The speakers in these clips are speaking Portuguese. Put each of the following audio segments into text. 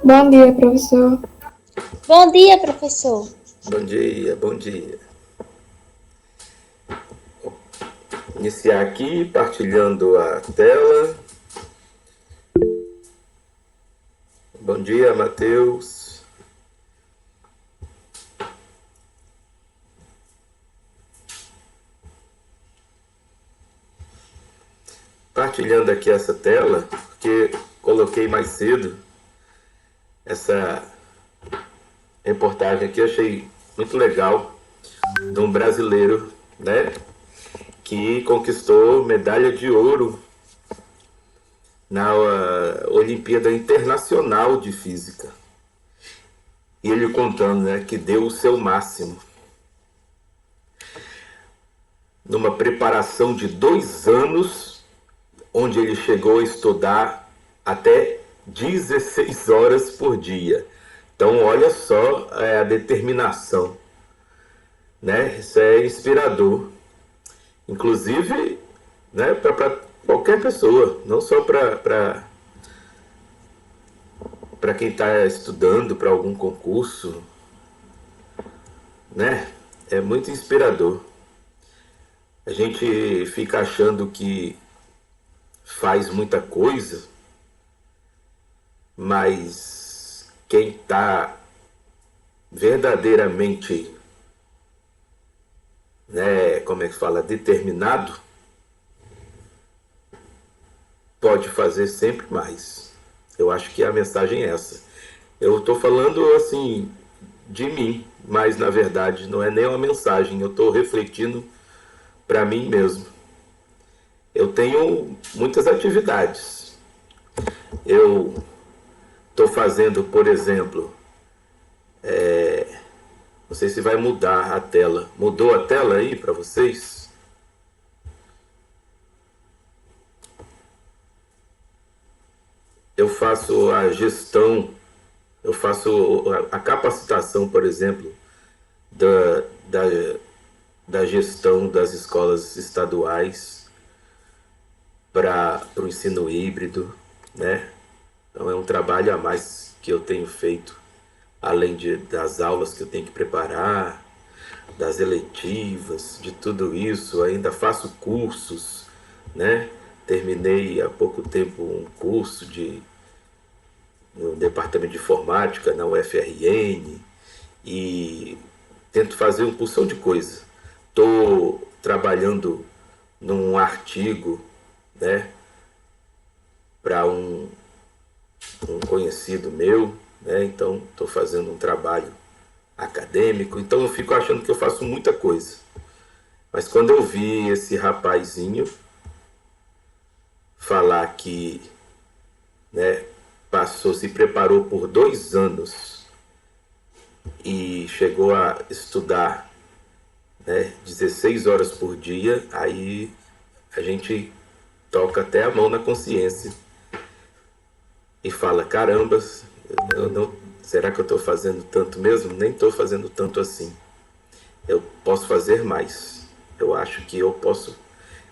Bom dia, professor. Bom dia, professor. Bom dia, bom dia. Iniciar aqui, partilhando a tela. Bom dia, Matheus. Partilhando aqui essa tela, porque coloquei mais cedo essa reportagem aqui, achei muito legal, de um brasileiro, né, que conquistou medalha de ouro na Olimpíada Internacional de Física. E ele contando, né, que deu o seu máximo numa preparação de 2 anos, onde ele chegou a estudar até 16 horas por dia. Então, olha só a determinação, né? Isso é inspirador. Inclusive, né, para qualquer pessoa, não só para quem está estudando para algum concurso, né? É muito inspirador. A gente fica achando que faz muita coisa, mas quem está verdadeiramente, né, como é que fala, determinado, pode fazer sempre mais. Eu acho que a mensagem é essa. Eu estou falando assim de mim, mas na verdade não é nem uma mensagem, eu estou refletindo para mim mesmo. Eu tenho muitas atividades. Eu estou fazendo, por exemplo, não sei se vai mudar a tela. Mudou a tela aí para vocês? Eu faço a gestão, eu faço a capacitação, por exemplo, da, da, da gestão das escolas estaduais para o ensino híbrido, né? Então é um trabalho a mais que eu tenho feito, além das aulas que eu tenho que preparar, das eletivas, de tudo isso. Ainda faço cursos, né? Terminei há pouco tempo um curso no departamento de informática na UFRN e tento fazer uma porção de coisa. Estou trabalhando num artigo, né, para um conhecido meu, né? Então estou fazendo um trabalho acadêmico, então eu fico achando que eu faço muita coisa. Mas quando eu vi esse rapazinho falar que, né, passou, se preparou por 2 anos e chegou a estudar, né, 16 horas por dia, aí a gente toca até a mão na consciência e fala, caramba, eu não, será que eu estou fazendo tanto mesmo? Nem estou fazendo tanto assim. Eu posso fazer mais. Eu acho que eu posso,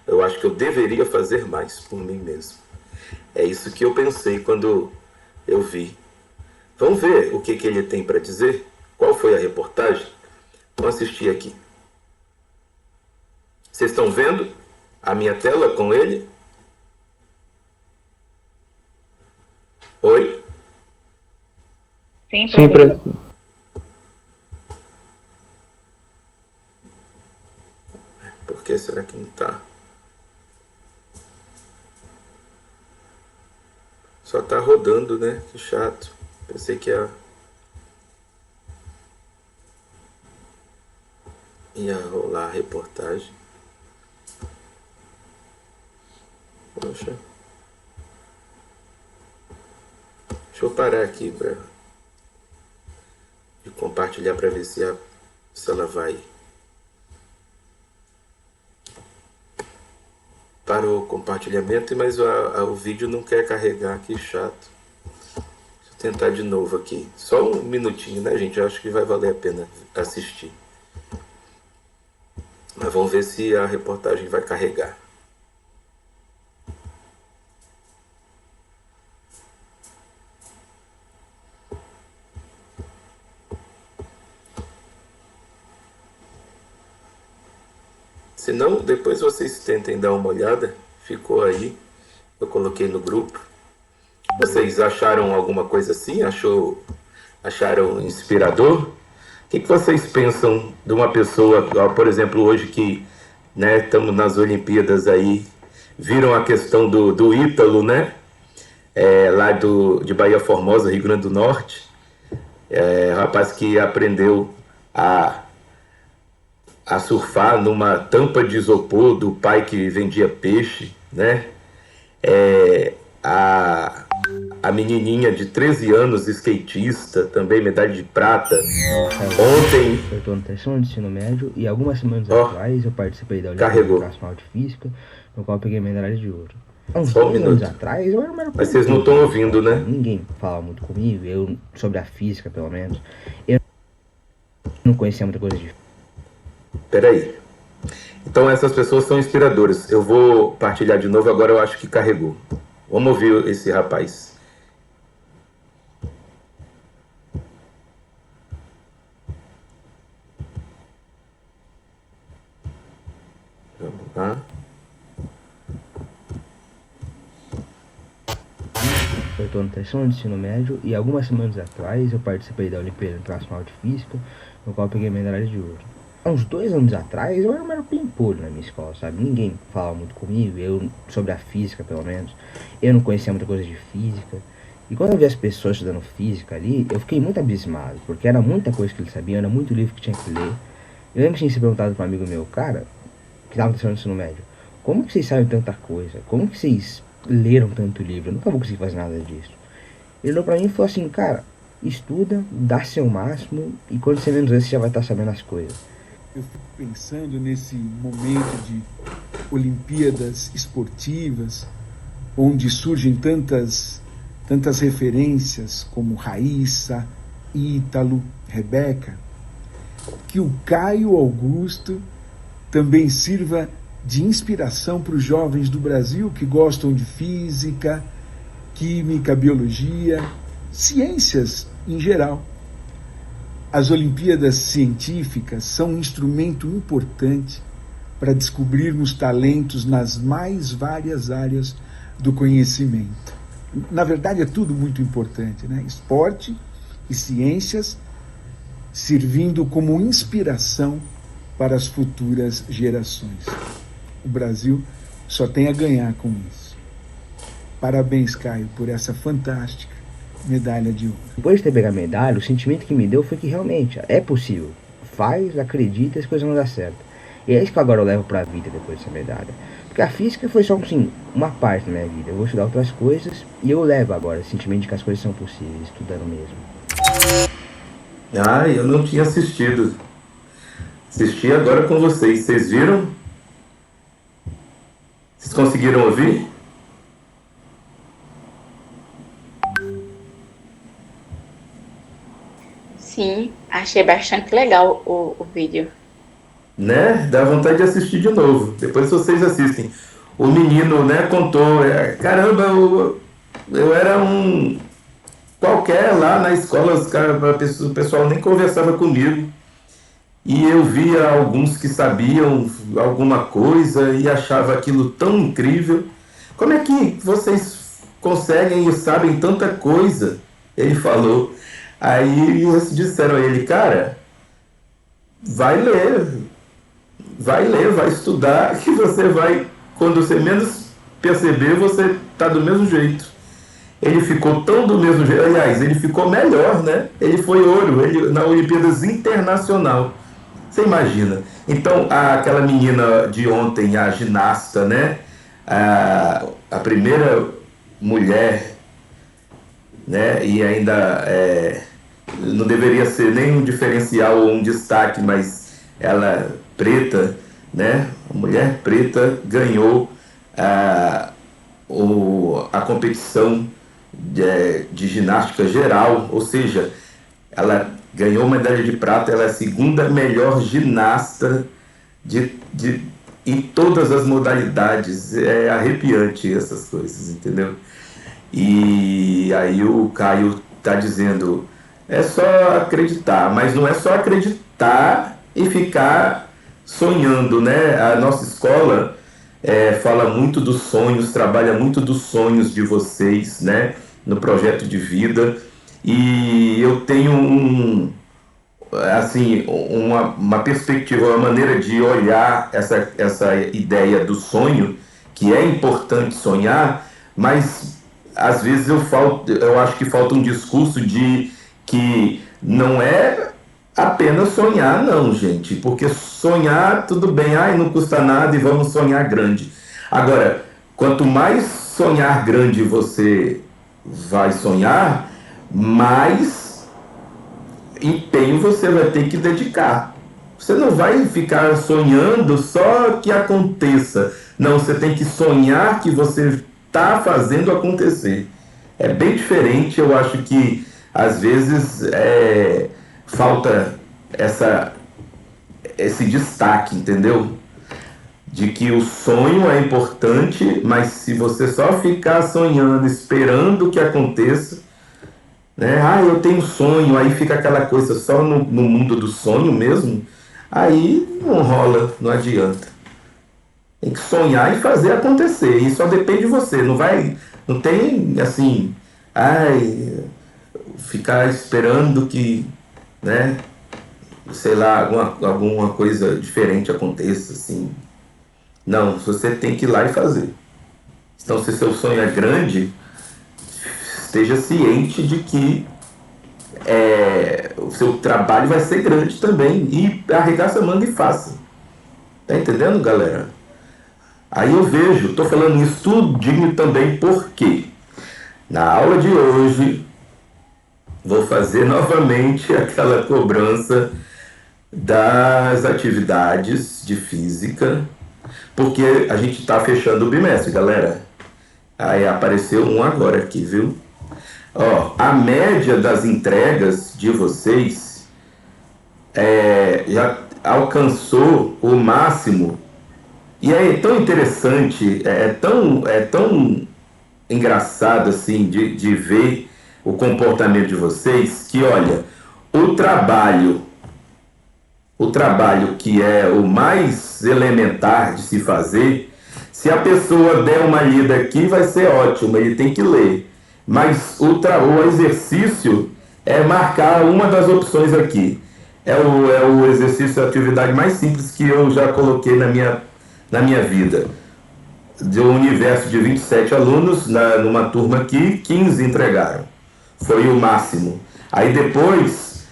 eu acho que eu deveria fazer mais por mim mesmo. É isso que eu pensei quando eu vi. Vamos ver o que ele tem para dizer? Qual foi a reportagem? Vamos assistir aqui. Vocês estão vendo a minha tela com ele? Oi? Sim, Sim, professor. Por que será que não está? Só está rodando, né? Que chato. Pensei que ia rolar a reportagem. Poxa. Deixa eu parar aqui de compartilhar para ver se ela vai. Parou o compartilhamento, mas o vídeo não quer carregar, que chato. Deixa eu tentar de novo aqui. Só um minutinho, né, gente? Eu acho que vai valer a pena assistir. Mas vamos ver se a reportagem vai carregar. Se não, depois vocês tentem dar uma olhada. Ficou aí. Eu coloquei no grupo. Vocês acharam alguma coisa assim? Acharam inspirador? O que vocês pensam de uma pessoa, ó, por exemplo, hoje que, né, estamos nas Olimpíadas aí, viram a questão do Ítalo, né? Lá de Bahia Formosa, Rio Grande do Norte. Rapaz que aprendeu a surfar numa tampa de isopor do pai que vendia peixe, né? A menininha de 13 anos, skatista, também medalha de prata. Ontem... Eu estou no terceiro ano de ensino médio e algumas semanas atrás eu participei da Olimpíada Internacional de Física, no qual eu peguei medalha de ouro. Há uns 2 anos atrás eu era um mero... Mas vocês não estão ouvindo, né? Ninguém falava muito comigo, eu sobre a física pelo menos. Eu não conhecia muita coisa de... Peraí. Então essas pessoas são inspiradoras. Eu vou partilhar de novo, agora eu acho que carregou. Vamos ouvir esse rapaz. Vamos lá. Eu estou no terceiro ano de ensino médio e algumas semanas atrás eu participei da Olimpíada Internacional de Física, no qual eu peguei medalha de ouro. Há uns 2 anos atrás eu era um mero pimpolho na minha escola, sabe? Ninguém falava muito comigo, eu sobre a física pelo menos. Eu não conhecia muita coisa de física. E quando eu vi as pessoas estudando física ali, eu fiquei muito abismado, porque era muita coisa que eles sabiam, era muito livro que tinha que ler. Eu lembro que tinha se perguntado para um amigo meu, cara, que estava no terceiro ano de ensino médio, como que vocês sabem tanta coisa? Como que vocês leram tanto livro? Eu nunca vou conseguir fazer nada disso. Ele olhou pra mim e falou assim, cara, estuda, dá seu máximo e quando você menos ver, você já vai estar sabendo as coisas. Eu fico pensando nesse momento de Olimpíadas esportivas, onde surgem tantas referências como Raíssa, Ítalo, Rebeca, que o Caio Augusto também sirva de inspiração para os jovens do Brasil que gostam de física, química, biologia, ciências em geral. As Olimpíadas científicas são um instrumento importante para descobrirmos talentos nas mais várias áreas do conhecimento. Na verdade, é tudo muito importante, né? Esporte e ciências servindo como inspiração para as futuras gerações. O Brasil só tem a ganhar com isso. Parabéns, Caio, por essa fantástica medalha de ouro. Depois de ter pegado a medalha, o sentimento que me deu foi que realmente é possível. Faz, acredita e as coisas vão dar certo. E é isso que agora eu levo pra vida depois dessa medalha. Porque a física foi só assim, uma parte da minha vida. Eu vou estudar outras coisas e eu levo agora o sentimento de que as coisas são possíveis, estudando mesmo. Ah, eu não tinha assistido. Assisti agora com vocês. Vocês viram? Vocês conseguiram ouvir? Sim, achei bastante legal o vídeo. Né? Dá vontade de assistir de novo. Depois vocês assistem. O menino, né, contou. Caramba, eu era um qualquer lá na escola, o pessoal nem conversava comigo. E eu via alguns que sabiam alguma coisa e achava aquilo tão incrível. Como é que vocês conseguem e sabem tanta coisa? Ele falou. Aí eles disseram a ele, cara, vai ler, vai estudar, que você vai, quando você menos perceber, você tá do mesmo jeito. Ele ficou tão do mesmo jeito, aliás, ele ficou melhor, né? Ele foi ouro, na Olimpíadas Internacional. Você imagina? Então, aquela menina de ontem, a ginasta, né? A primeira mulher, né? E ainda não deveria ser nem um diferencial ou um destaque, mas ela preta, né? A mulher preta ganhou a competição de ginástica geral, ou seja, ela ganhou medalha de prata, ela é a segunda melhor ginasta em todas as modalidades. É arrepiante essas coisas, entendeu? E aí o Caio está dizendo, é só acreditar, mas não é só acreditar e ficar sonhando, né? A nossa escola fala muito dos sonhos, trabalha muito dos sonhos de vocês, né? No projeto de vida. E eu tenho assim, uma perspectiva, uma maneira de olhar essa ideia do sonho, que é importante sonhar, mas às vezes eu acho que falta um discurso de que não é apenas sonhar, não, gente, porque sonhar, tudo bem, ai, não custa nada e vamos sonhar grande. Agora, quanto mais sonhar grande você vai sonhar, mais empenho você vai ter que dedicar. Você não vai ficar sonhando só que aconteça. Não, você tem que sonhar que você está fazendo acontecer. É bem diferente, eu acho que às vezes falta esse destaque, entendeu? De que o sonho é importante, mas se você só ficar sonhando, esperando que aconteça, né? Ah, eu tenho sonho, aí fica aquela coisa só no mundo do sonho mesmo, aí não rola, não adianta. Tem que sonhar e fazer acontecer, e só depende de você, não tem assim, ai, ficar esperando que, né, sei lá, alguma coisa diferente aconteça, assim. Não, você tem que ir lá e fazer. Então, se seu sonho é grande, esteja ciente de que o seu trabalho vai ser grande também. E arregaça a manga e faça. Tá entendendo, galera? Aí eu vejo, tô falando isso tudinho também porque na aula de hoje vou fazer novamente aquela cobrança das atividades de física, porque a gente está fechando o bimestre, galera. Aí apareceu um agora aqui, viu? Ó, a média das entregas de vocês já alcançou o máximo. E é tão interessante, é tão engraçado assim de ver o comportamento de vocês, que olha, o trabalho que é o mais elementar de se fazer, se a pessoa der uma lida aqui, vai ser ótimo, ele tem que ler. Mas o exercício é marcar uma das opções aqui. É o exercício, a atividade mais simples que eu já coloquei na minha vida. De um universo de 27 alunos, numa turma aqui, 15 entregaram. Foi o máximo. Aí depois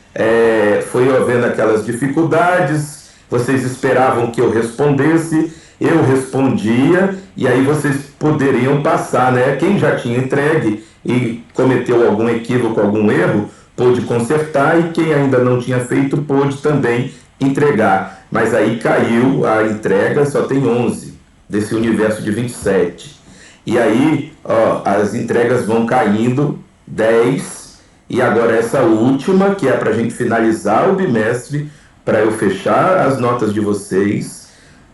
foi havendo aquelas dificuldades, vocês esperavam que eu respondesse, eu respondia, e aí vocês poderiam passar, né? Quem já tinha entregue e cometeu algum equívoco, algum erro, pôde consertar, e quem ainda não tinha feito pôde também entregar. Mas aí caiu a entrega, só tem 11 desse universo de 27. E aí, ó, as entregas vão caindo, 10, e agora essa última, que é para a gente finalizar o bimestre, para eu fechar as notas de vocês,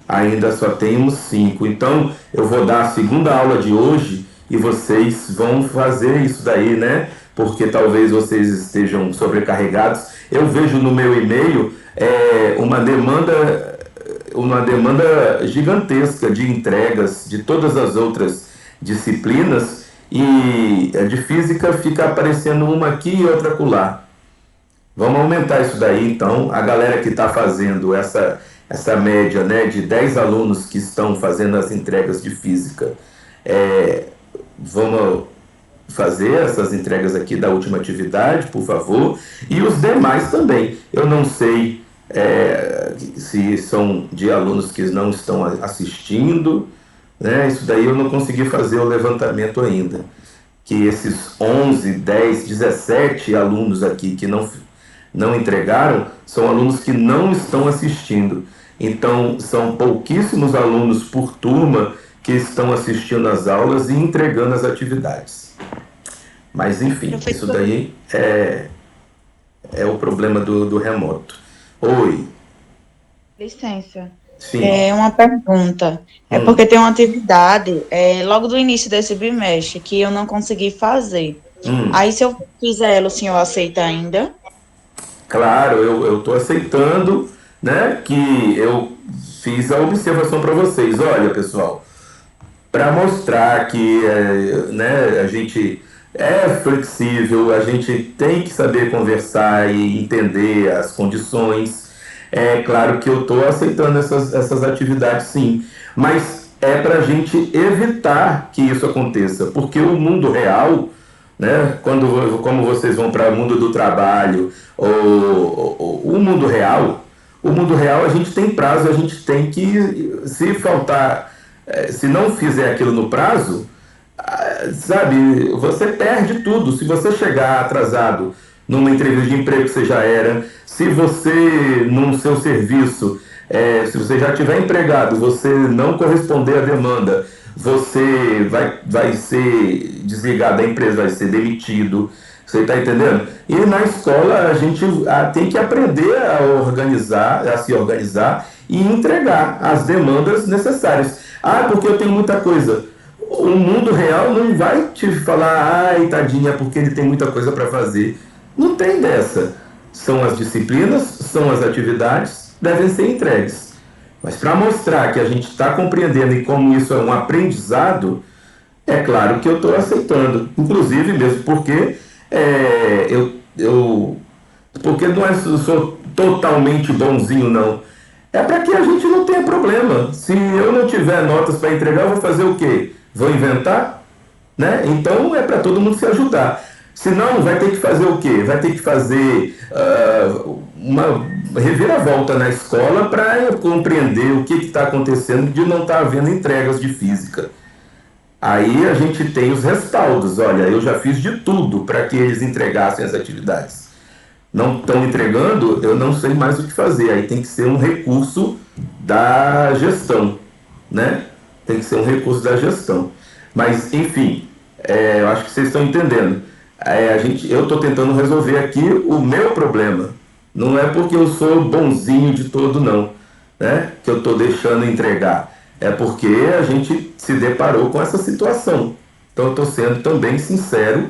ainda só temos 5. Então, eu vou dar a segunda aula de hoje e vocês vão fazer isso daí, né? Porque talvez vocês estejam sobrecarregados. Eu vejo no meu e-mail uma demanda gigantesca de entregas de todas as outras disciplinas, e de física fica aparecendo uma aqui e outra acolá. Vamos aumentar isso daí, então. A galera que está fazendo essa média, né, de 10 alunos que estão fazendo as entregas de física, vamos fazer essas entregas aqui da última atividade, por favor, e os demais também. Eu não sei se são de alunos que não estão assistindo, né? Isso daí eu não consegui fazer o levantamento ainda. Que esses 11, 10, 17 alunos aqui que não entregaram são alunos que não estão assistindo. Então, são pouquíssimos alunos por turma que estão assistindo às aulas e entregando as atividades. Mas, enfim, isso daí é o problema do remoto. Oi. Licença. Sim. Uma pergunta. É porque tem uma atividade logo do início desse bimestre que eu não consegui fazer. Aí, se eu fizer ela, o senhor aceita ainda? Claro, eu estou aceitando, né, que eu fiz a observação para vocês. Olha, pessoal, para mostrar que né, a gente é flexível, a gente tem que saber conversar e entender as condições. É claro que eu estou aceitando essas atividades, sim, mas é para a gente evitar que isso aconteça, porque o mundo real, né, como vocês vão para o mundo do trabalho, o mundo real a gente tem prazo, a gente tem que, se faltar, se não fizer aquilo no prazo, sabe, você perde tudo. Se você chegar atrasado numa entrevista de emprego que você já era, se você, no seu serviço, se você já tiver empregado, você não corresponder à demanda, você vai ser desligado da empresa, vai ser demitido. Você está entendendo? E na escola a gente tem que aprender a se organizar e entregar as demandas necessárias. Ah, porque eu tenho muita coisa. O mundo real não vai te falar, ai, tadinha, porque ele tem muita coisa para fazer. Não tem dessa. São as disciplinas, são as atividades, devem ser entregues. Mas para mostrar que a gente está compreendendo e como isso é um aprendizado, é claro que eu estou aceitando. Inclusive mesmo porque porque não sou totalmente bonzinho, não. É para que a gente não tenha problema. Se eu não tiver notas para entregar, eu vou fazer o quê? Vou inventar? Né? Então é para todo mundo se ajudar. Senão vai ter que fazer o quê? Vai ter que fazer uma reviravolta na escola para compreender o que está acontecendo de não estar havendo entregas de física. Aí a gente tem os respaldos. Olha, eu já fiz de tudo para que eles entregassem as atividades. Não estão entregando, eu não sei mais o que fazer. Aí tem que ser um recurso da gestão, né? Tem que ser um recurso da gestão. Mas, enfim, eu acho que vocês estão entendendo. Eu estou tentando resolver aqui o meu problema. Não é porque eu sou bonzinho de todo, não, né? Que eu estou deixando entregar. É porque a gente se deparou com essa situação. Então eu estou sendo também sincero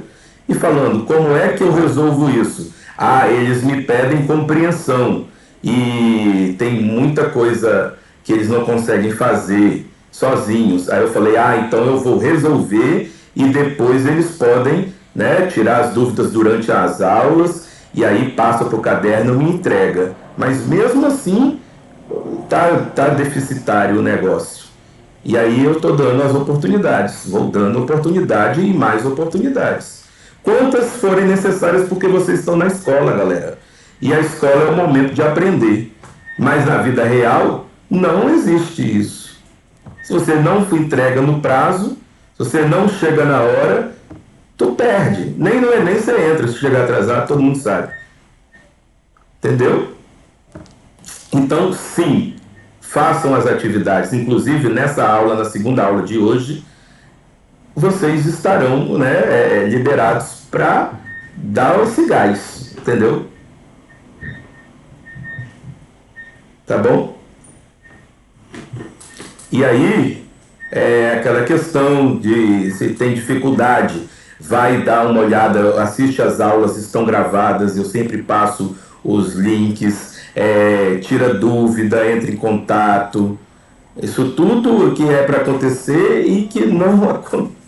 e falando como é que eu resolvo isso. Ah, eles me pedem compreensão e tem muita coisa que eles não conseguem fazer sozinhos. Aí eu falei, então eu vou resolver e depois eles podem, né, tirar as dúvidas durante as aulas e aí passa para o caderno e me entrega. Mas mesmo assim, tá deficitário o negócio. E aí eu estou dando as oportunidades, vou dando oportunidade e mais oportunidades. Quantas forem necessárias, porque vocês estão na escola, galera. E a escola é o momento de aprender. Mas na vida real, não existe isso. Se você não entrega no prazo, se você não chega na hora, tu perde. Nem no Enem você entra, se chegar atrasado, todo mundo sabe. Entendeu? Então, sim, façam as atividades. Inclusive, nessa aula, na segunda aula de hoje, vocês estarão, né, liberados para dar esse gás, entendeu? Tá bom? E aí, aquela questão de se tem dificuldade, vai dar uma olhada, assiste as aulas, estão gravadas, eu sempre passo os links, tira dúvida, entra em contato. Isso tudo que é para acontecer e que não acontece.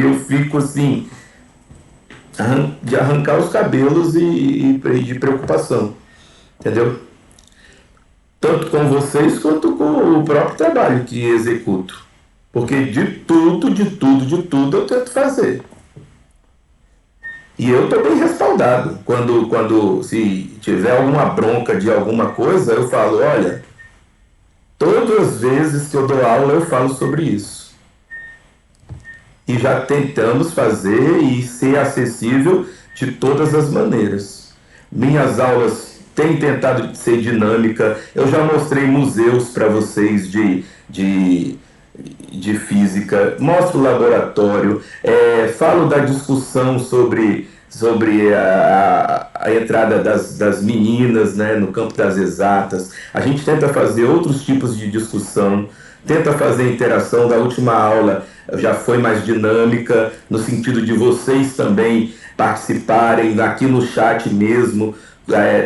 Eu fico assim, de arrancar os cabelos e de preocupação, entendeu? Tanto com vocês quanto com o próprio trabalho que executo. Porque de tudo eu tento fazer. E eu estou bem respaldado. Quando se tiver alguma bronca de alguma coisa, eu falo, olha, todas as vezes que eu dou aula eu falo sobre isso. E já tentamos fazer e ser acessível de todas as maneiras. Minhas aulas têm tentado ser dinâmica. Eu já mostrei museus para vocês de física, mostro o laboratório, falo da discussão sobre a entrada das meninas, né, no campo das exatas. A gente tenta fazer outros tipos de discussão, tenta fazer interação. Da última aula já foi mais dinâmica, no sentido de vocês também participarem aqui no chat mesmo,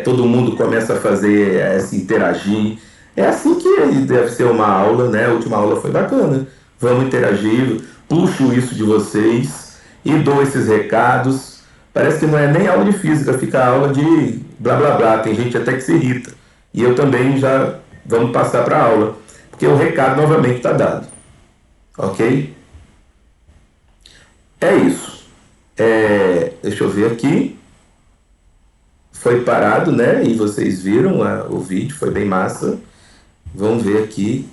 todo mundo começa a fazer, se interagir. É assim que deve ser uma aula, né? A última aula foi bacana. Vamos interagir, puxo isso de vocês e dou esses recados. Parece que não é nem aula de física, fica aula de blá blá blá. Tem gente até que se irrita. E eu também já vamos passar para a aula, porque o recado novamente está dado. Ok? É isso. Deixa eu ver aqui. Foi parado, né? E vocês viram o vídeo, foi bem massa. Vamos ver aqui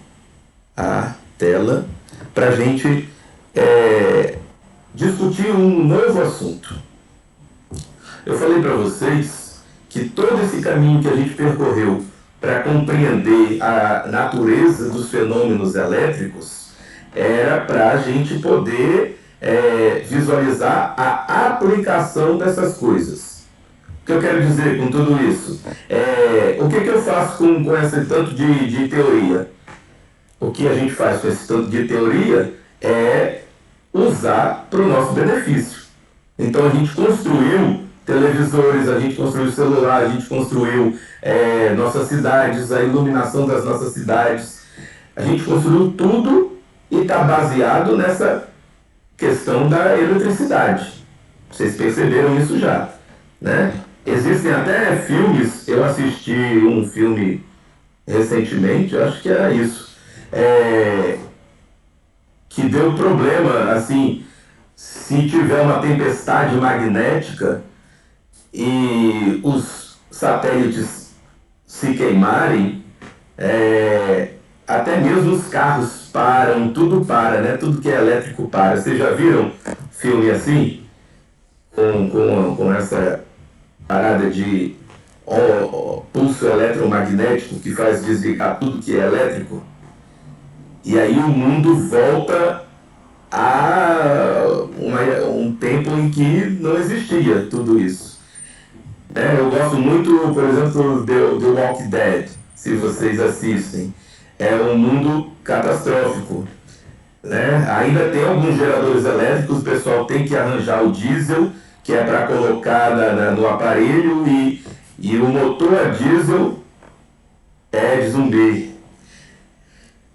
a tela para a gente discutir um novo assunto. Eu falei para vocês que todo esse caminho que a gente percorreu para compreender a natureza dos fenômenos elétricos era para a gente poder visualizar a aplicação dessas coisas. O que eu quero dizer com tudo isso? O que eu faço com esse tanto de teoria? O que a gente faz com esse tanto de teoria é usar para o nosso benefício. Então a gente construiu televisores, a gente construiu celular, a gente construiu nossas cidades, a iluminação das nossas cidades. A gente construiu tudo e está baseado nessa questão da eletricidade. Vocês perceberam isso já, né? Existem até filmes, eu assisti um filme recentemente, acho que era isso, que deu problema, assim, se tiver uma tempestade magnética e os satélites se queimarem, até mesmo os carros param, tudo para, né? Tudo que é elétrico para. Vocês já viram filme assim? Com essa parada de pulso eletromagnético que faz desligar tudo que é elétrico? E aí o mundo volta a um tempo em que não existia tudo isso. Eu gosto muito, por exemplo, do The Walking Dead, se vocês assistem. É um mundo catastrófico, né? Ainda tem alguns geradores elétricos, o pessoal tem que arranjar o diesel, que é para colocar no aparelho, e o motor a diesel é de zumbi.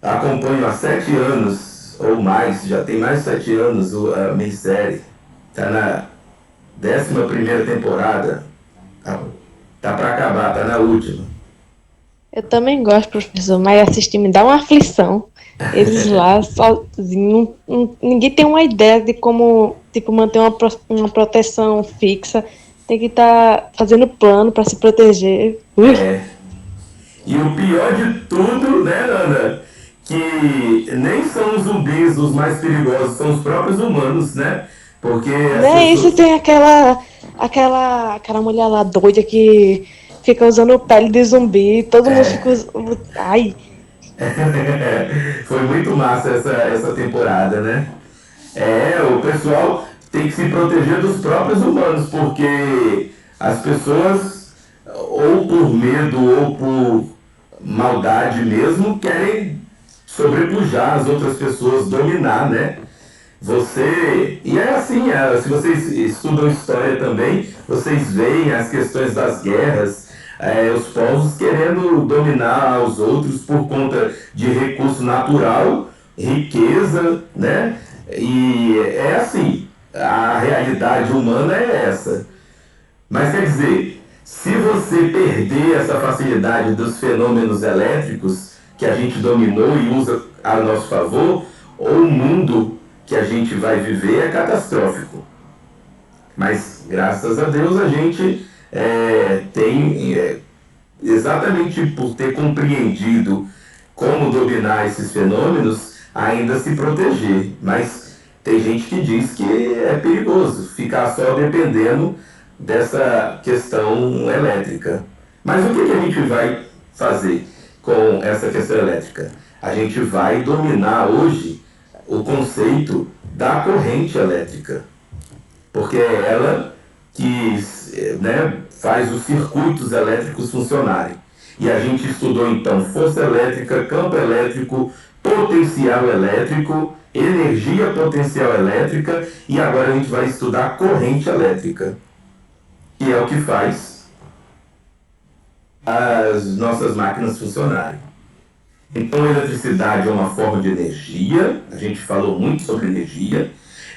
Acompanho há 7 anos, ou mais, já tem mais de 7 anos a minissérie. Está na 11ª temporada. Tá para acabar, tá na última. Eu também gosto, professor, mas assistir me dá uma aflição. Eles lá sozinhos, ninguém tem uma ideia de como manter uma proteção fixa. Tem que estar fazendo plano para se proteger. E o pior de tudo, né, Ana? Que nem são os zumbis os mais perigosos, são os próprios humanos, né? Porque... Isso tem aquela mulher lá doida que fica usando pele de zumbi, todo mundo fica... Ai... Foi muito massa essa temporada, né? O pessoal tem que se proteger dos próprios humanos, porque as pessoas, ou por medo ou por maldade mesmo, querem sobrepujar as outras pessoas, dominar, né? E é assim, se vocês estudam história também, vocês veem as questões das guerras, os povos querendo dominar os outros por conta de recurso natural, riqueza, né? E é assim, a realidade humana é essa. Mas quer dizer, se você perder essa facilidade dos fenômenos elétricos que a gente dominou e usa a nosso favor, o mundo que a gente vai viver é catastrófico. Mas, graças a Deus, a gente tem, exatamente por ter compreendido como dominar esses fenômenos, ainda se proteger. Mas tem gente que diz que é perigoso ficar só dependendo dessa questão elétrica. Mas o que a gente vai fazer com essa questão elétrica? A gente vai dominar hoje o conceito da corrente elétrica, porque é ela que, né, faz os circuitos elétricos funcionarem. E a gente estudou então força elétrica, campo elétrico, potencial elétrico, energia potencial elétrica, e agora a gente vai estudar corrente elétrica, que é o que faz as nossas máquinas funcionarem. Então, a eletricidade é uma forma de energia, a gente falou muito sobre energia,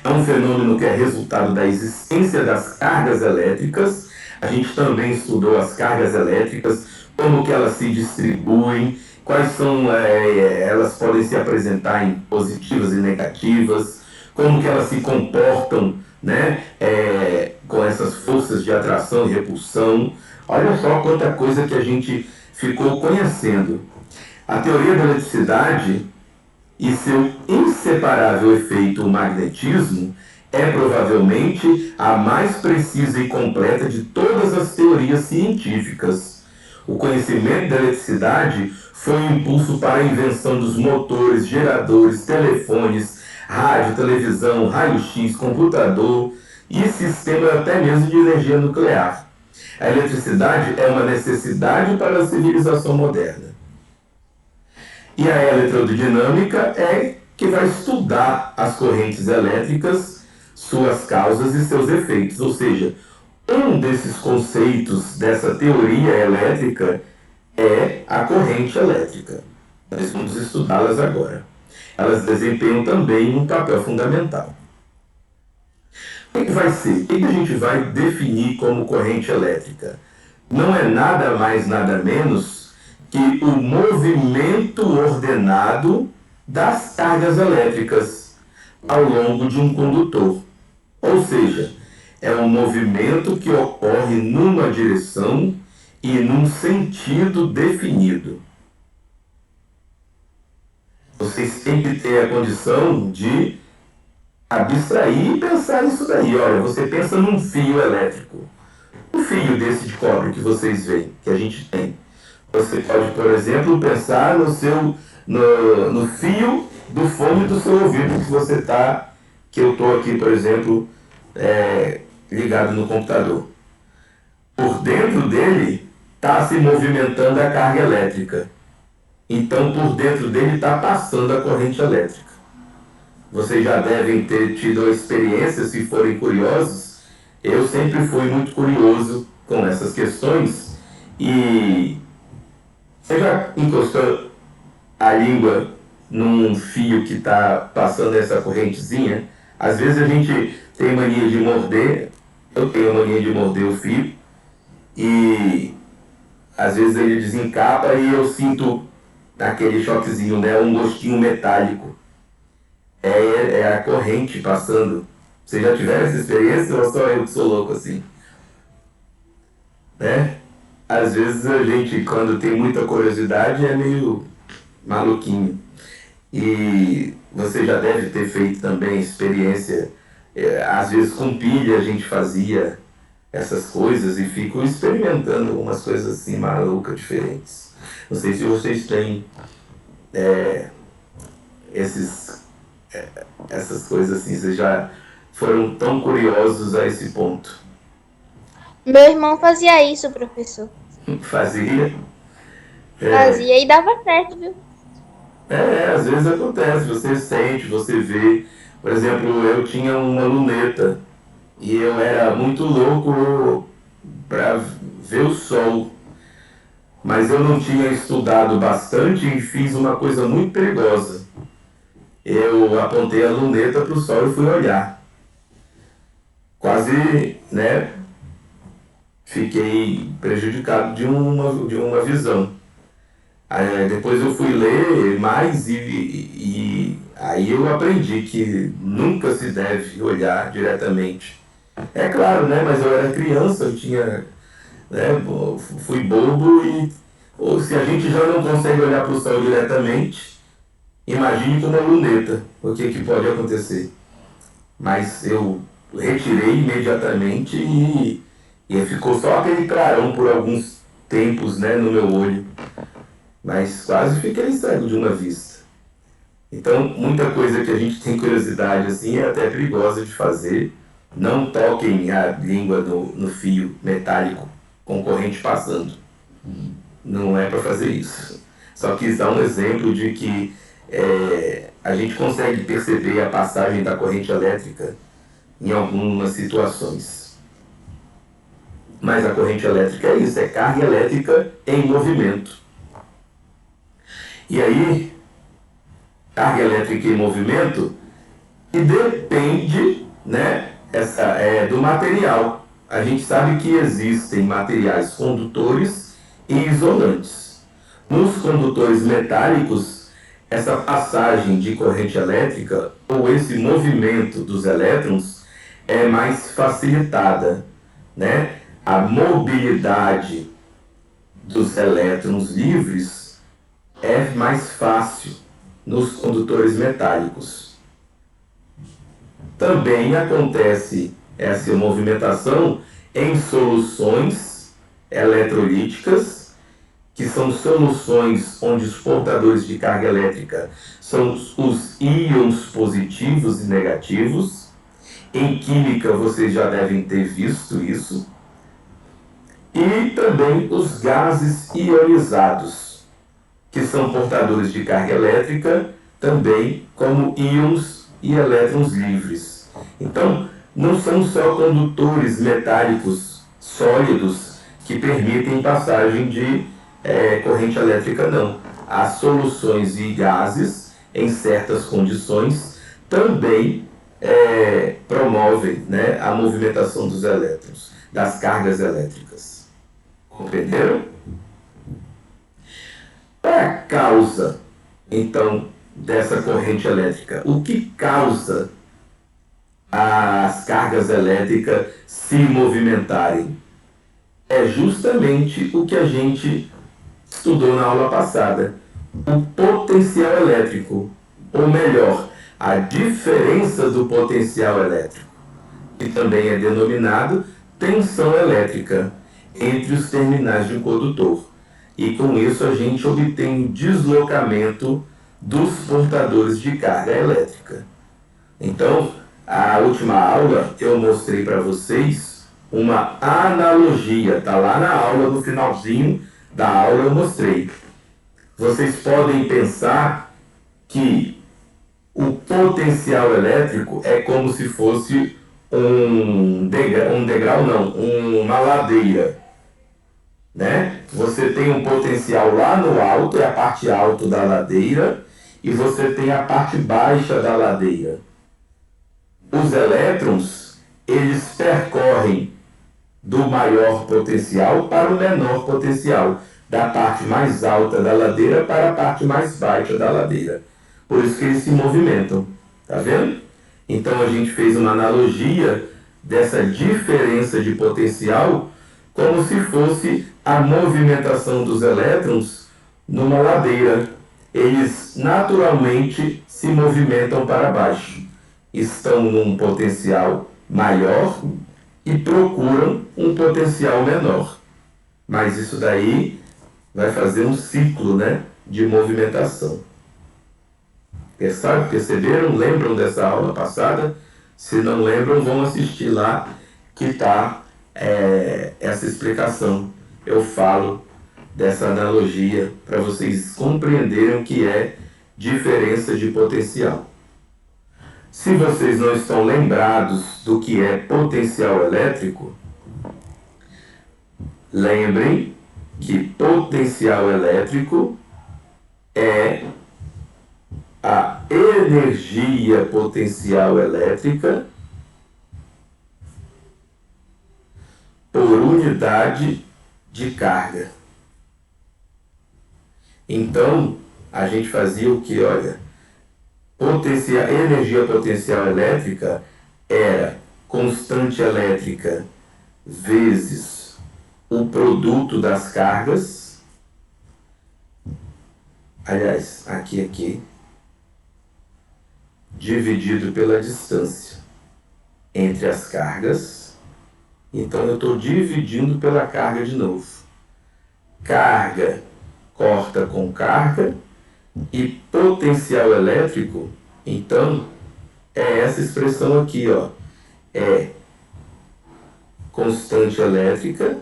é um fenômeno que é resultado da existência das cargas elétricas. A gente também estudou as cargas elétricas, como que elas se distribuem, quais são, elas podem se apresentar em positivas e negativas, como que elas se comportam, né, com essas forças de atração e repulsão. Olha só quanta coisa que a gente ficou conhecendo. A teoria da eletricidade e seu inseparável efeito, o magnetismo, é provavelmente a mais precisa e completa de todas as teorias científicas. O conhecimento da eletricidade foi um impulso para a invenção dos motores, geradores, telefones, rádio, televisão, raio-x, computador e sistema até mesmo de energia nuclear. A eletricidade é uma necessidade para a civilização moderna. E a eletrodinâmica é que vai estudar as correntes elétricas, suas causas e seus efeitos. Ou seja, um desses conceitos dessa teoria elétrica é a corrente elétrica. Nós vamos estudá-las agora. Elas desempenham também um papel fundamental. O que vai ser? O que a gente vai definir como corrente elétrica? Não é nada mais, nada menos que o movimento ordenado das cargas elétricas ao longo de um condutor. Ou seja, é um movimento que ocorre numa direção e num sentido definido. Vocês têm que ter a condição de abstrair e pensar nisso daí. Olha, você pensa num fio elétrico. Um fio desse de cobre que vocês veem, que a gente tem. Você pode, por exemplo, pensar no fio do fone do seu ouvido que eu estou aqui, por exemplo, ligado no computador. Por dentro dele está se movimentando a carga elétrica. Então, por dentro dele está passando a corrente elétrica. Vocês já devem ter tido a experiência, se forem curiosos. Eu sempre fui muito curioso com essas questões e você já encostou a língua num fio que está passando essa correntezinha? Às vezes a gente tem mania de morder, eu tenho mania de morder o fio, e às vezes ele desencapa e eu sinto aquele choquezinho, né? Um gostinho metálico. É a corrente passando. Vocês já tiveram essa experiência ou só eu que sou louco assim? Né? Às vezes a gente, quando tem muita curiosidade, é meio maluquinho. E você já deve ter feito também experiência, às vezes com pilha a gente fazia essas coisas e fico experimentando algumas coisas assim malucas, diferentes. Não sei se vocês têm essas coisas assim, vocês já foram tão curiosos a esse ponto. Meu irmão fazia isso, professor. Fazia? Fazia e dava certo, viu? Às vezes acontece, você sente, você vê. Por exemplo, eu tinha uma luneta e eu era muito louco para ver o sol. Mas eu não tinha estudado bastante e fiz uma coisa muito perigosa. Eu apontei a luneta para o sol e fui olhar. Quase, né, fiquei prejudicado de uma visão. Aí, depois eu fui ler mais e aí eu aprendi que nunca se deve olhar diretamente. É claro, né, mas eu era criança, eu tinha, né, fui bobo ou se a gente já não consegue olhar para o sol diretamente, imagine com uma luneta o que pode acontecer. Mas eu retirei imediatamente e ficou só aquele clarão por alguns tempos, né, no meu olho. Mas quase fiquei cego de uma vista. Então, muita coisa que a gente tem curiosidade assim é até perigosa de fazer. Não toquem a língua no fio metálico com corrente passando. Não é para fazer isso. Só quis dar um exemplo de que a gente consegue perceber a passagem da corrente elétrica em algumas situações. Mas a corrente elétrica é isso, é carga elétrica em movimento. E aí, carga elétrica em movimento, que depende, né, do material. A gente sabe que existem materiais condutores e isolantes. Nos condutores metálicos, essa passagem de corrente elétrica, ou esse movimento dos elétrons, é mais facilitada, né? A mobilidade dos elétrons livres é mais fácil nos condutores metálicos. Também acontece essa movimentação em soluções eletrolíticas, que são soluções onde os portadores de carga elétrica são os íons positivos e negativos. Em química vocês já devem ter visto isso. E também os gases ionizados, que são portadores de carga elétrica, também como íons e elétrons livres. Então, não são só condutores metálicos sólidos que permitem passagem de corrente elétrica, não. As soluções e gases, em certas condições, também promovem, né, a movimentação dos elétrons, das cargas elétricas. Compreenderam? Qual é a causa, então, dessa corrente elétrica? O que causa as cargas elétricas se movimentarem? É justamente o que a gente estudou na aula passada. O potencial elétrico, ou melhor, a diferença do potencial elétrico, que também é denominado tensão elétrica entre os terminais de um condutor. E com isso a gente obtém o deslocamento dos portadores de carga elétrica. Então, a última aula eu mostrei para vocês uma analogia, está lá na aula, no finalzinho da aula eu mostrei. Vocês podem pensar que o potencial elétrico é como se fosse uma ladeira, né? Você tem um potencial lá no alto, é a parte alta da ladeira, e você tem a parte baixa da ladeira. Os elétrons, eles percorrem do maior potencial para o menor potencial, da parte mais alta da ladeira para a parte mais baixa da ladeira. Por isso que eles se movimentam, tá vendo? Então a gente fez uma analogia dessa diferença de potencial como se fosse a movimentação dos elétrons numa ladeira. Eles naturalmente se movimentam para baixo. Estão num potencial maior e procuram um potencial menor. Mas isso daí vai fazer um ciclo, né, de movimentação. Perceberam? Lembram dessa aula passada? Se não lembram, vão assistir lá que está essa explicação. Eu falo dessa analogia para vocês compreenderem o que é diferença de potencial. Se vocês não estão lembrados do que é potencial elétrico, lembrem que potencial elétrico é a energia potencial elétrica por unidade de carga. Então, a gente fazia o que? Olha, energia potencial elétrica era constante elétrica vezes o produto das cargas. Aliás, aqui, dividido pela distância entre as cargas. Então eu estou dividindo pela carga de novo. Carga corta com carga e potencial elétrico, então, é essa expressão aqui, ó. É constante elétrica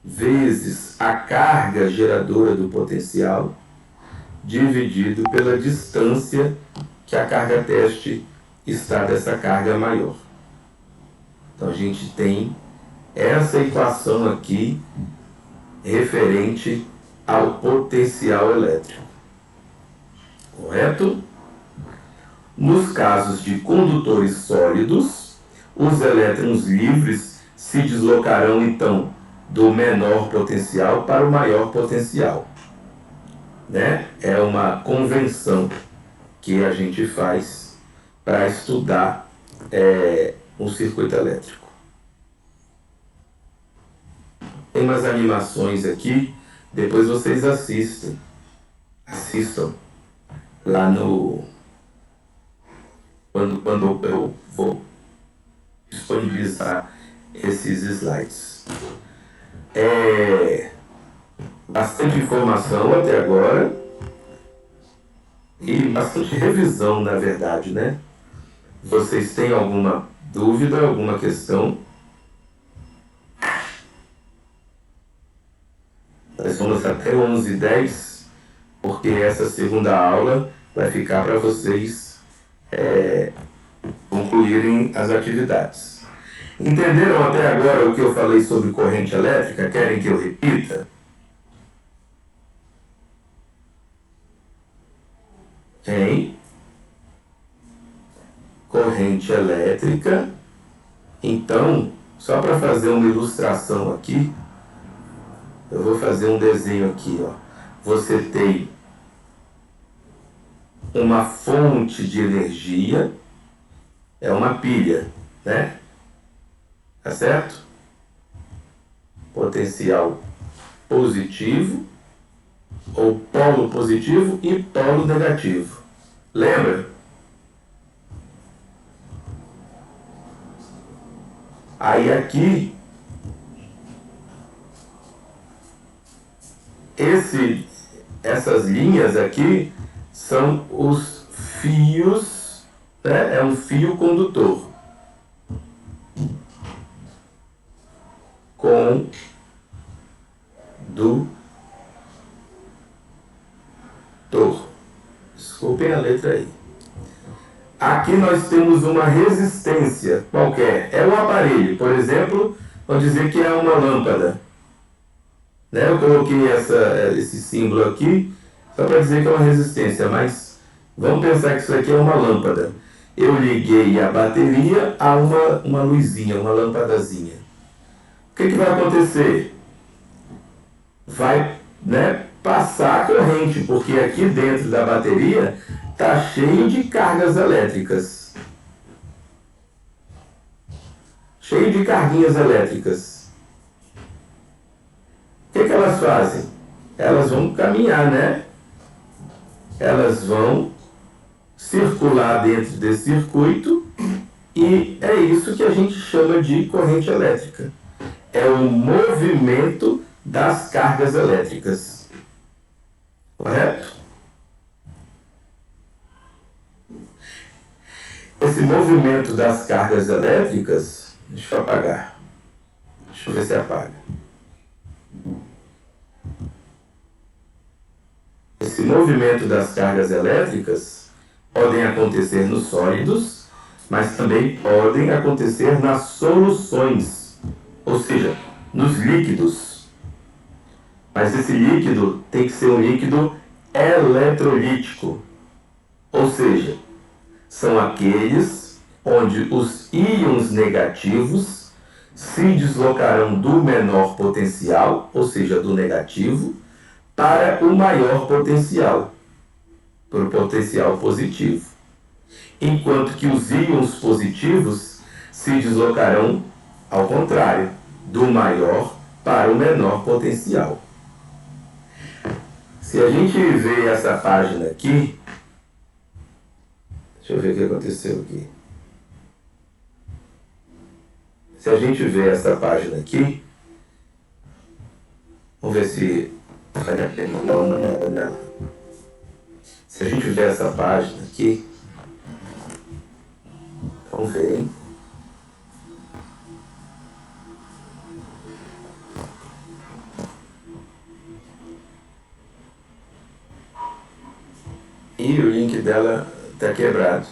vezes a carga geradora do potencial dividido pela distância que a carga teste está dessa carga maior. Então a gente tem essa equação aqui referente ao potencial elétrico. Correto? Nos casos de condutores sólidos, os elétrons livres se deslocarão então do menor potencial para o maior potencial. Né? É uma convenção que a gente faz para estudar um circuito elétrico. Tem umas animações aqui, depois vocês assistam lá no... Quando eu vou disponibilizar esses slides. Bastante informação até agora e bastante revisão, na verdade, né? Vocês têm alguma dúvida, alguma questão? Nós vamos até 11h10, porque essa segunda aula vai ficar para vocês concluírem as atividades. Entenderam até agora o que eu falei sobre corrente elétrica? Querem que eu repita? Tem corrente elétrica. Então, só para fazer uma ilustração aqui, eu vou fazer um desenho aqui, ó. Você tem uma fonte de energia, é uma pilha, né? Tá certo? Potencial positivo, ou polo positivo e polo negativo. Lembra? Aí aqui, essas linhas aqui são os fios, né? É um fio condutor. Condutor. Desculpem a letra aí. Aqui nós temos uma resistência qualquer. É um aparelho, por exemplo, vamos dizer que é uma lâmpada. Né? Eu coloquei esse símbolo aqui só para dizer que é uma resistência, mas vamos pensar que isso aqui é uma lâmpada. Eu liguei a bateria a uma luzinha, uma lâmpadazinha. O que vai acontecer? Vai, né, passar a corrente, porque aqui dentro da bateria está cheio de cargas elétricas. Cheio de carguinhas elétricas. O que elas fazem? Elas vão caminhar, né? Elas vão circular dentro desse circuito e é isso que a gente chama de corrente elétrica. É o movimento das cargas elétricas. Correto? Esse movimento das cargas elétricas... Deixa eu apagar. Deixa eu ver se apaga. Esse movimento das cargas elétricas podem acontecer nos sólidos, mas também podem acontecer nas soluções, ou seja, nos líquidos. Mas esse líquido tem que ser um líquido eletrolítico, ou seja, são aqueles onde os íons negativos se deslocarão do menor potencial, ou seja, do negativo, para o maior potencial, para o potencial positivo. Enquanto que os íons positivos se deslocarão ao contrário, do maior para o menor potencial. Se a gente ver essa página aqui, deixa eu ver o que aconteceu aqui. Se a gente ver essa página aqui, vamos ver se vale a pena dar uma olhada nela. Se a gente ver essa página aqui, vamos ver, hein? E o link dela está quebrado.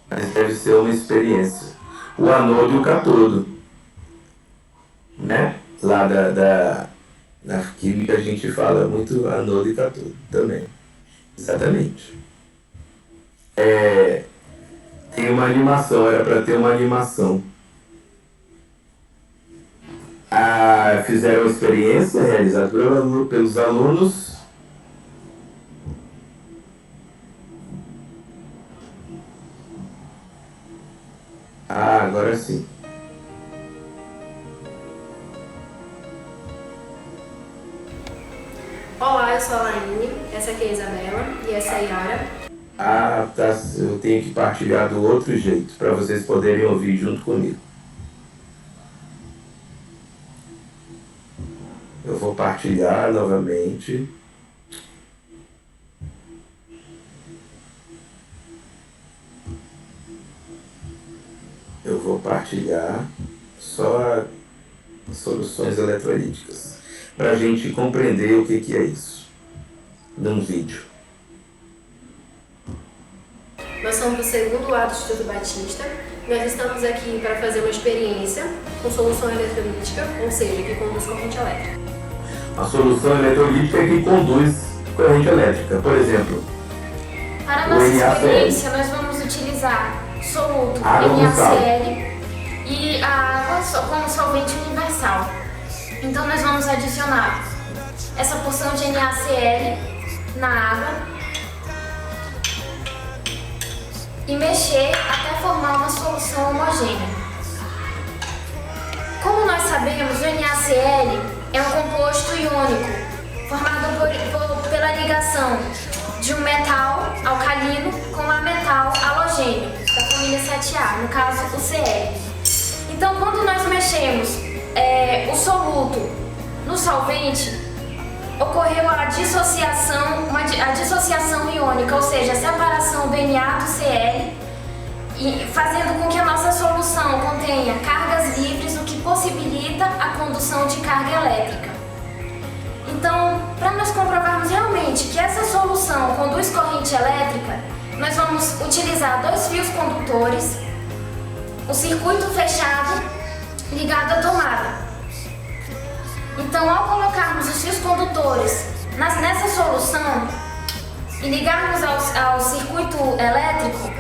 Mas deve ser uma experiência. O anodo e o catodo. lá na química a gente fala muito anodo e catodo também. Exatamente. Tem uma animação, era para ter uma animação. Fizeram uma experiência realizada pelos alunos. Agora sim. Olá, eu sou a Laine, essa aqui é a Isabela e essa é a Yara. Tá, eu tenho que partilhar do outro jeito, para vocês poderem ouvir junto comigo. Eu vou partilhar novamente. Eu vou partilhar só soluções eletrolíticas, para a gente compreender o que é isso, num vídeo. Nós somos do segundo A do Instituto Batista. Nós estamos aqui para fazer uma experiência com solução eletrolítica, ou seja, que conduz corrente elétrica. A solução eletrolítica é que conduz corrente elétrica. Por exemplo, Para a nossa experiência, nós vamos utilizar soluto NaCl e a água como solvente universal. Então nós vamos adicionar essa porção de NaCl na água e mexer até formar uma solução homogênea. Como nós sabemos, o NaCl é um composto iônico formado pela ligação de um metal alcalino com um metal halogênio da família 7A, no caso o Cl. Então, quando nós mexemos o soluto no solvente, ocorreu a dissociação iônica, ou seja, a separação do Na do Cl, e fazendo com que a nossa solução contenha cargas livres, o que possibilita a condução de carga elétrica. Então, para nós comprovarmos realmente que essa solução conduz corrente elétrica, nós vamos utilizar 2 fios condutores, o circuito fechado ligado à tomada. Então, ao colocarmos os fios condutores nessa solução e ligarmos ao circuito elétrico,